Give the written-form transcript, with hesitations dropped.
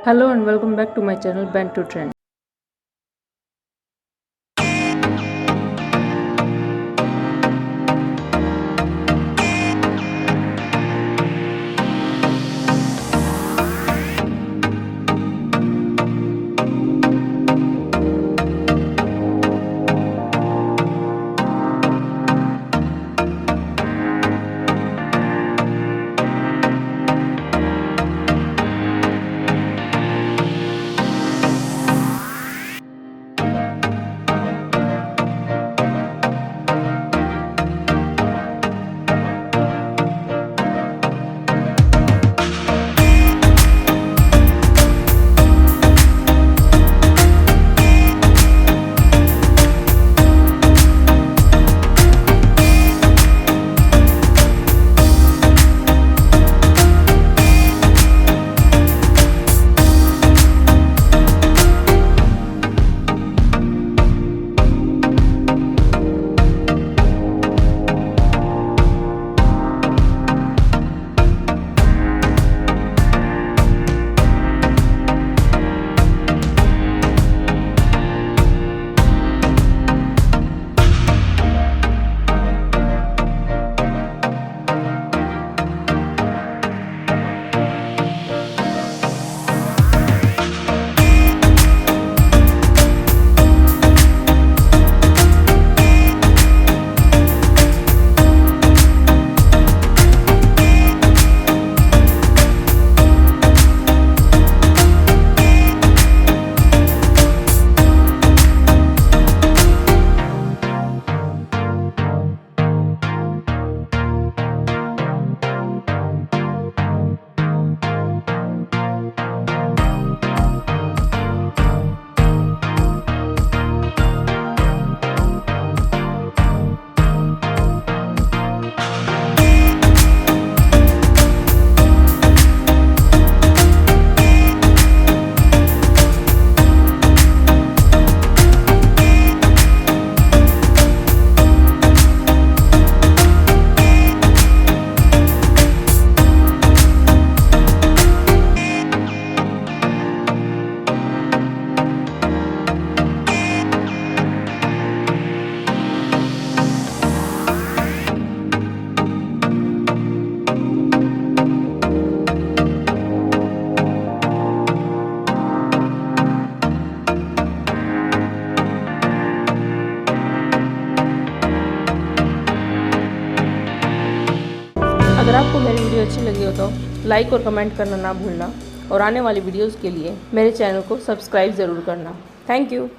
Hello and welcome back to my channel Bend to Trend. अगर आपको मेरी video अच्छी लगी हो तो लाइक और कमेंट करना ना भूलना और आने वाली वीडियोस के लिए मेरे चैनल को सब्सक्राइब ज़रूर करना। Thank you.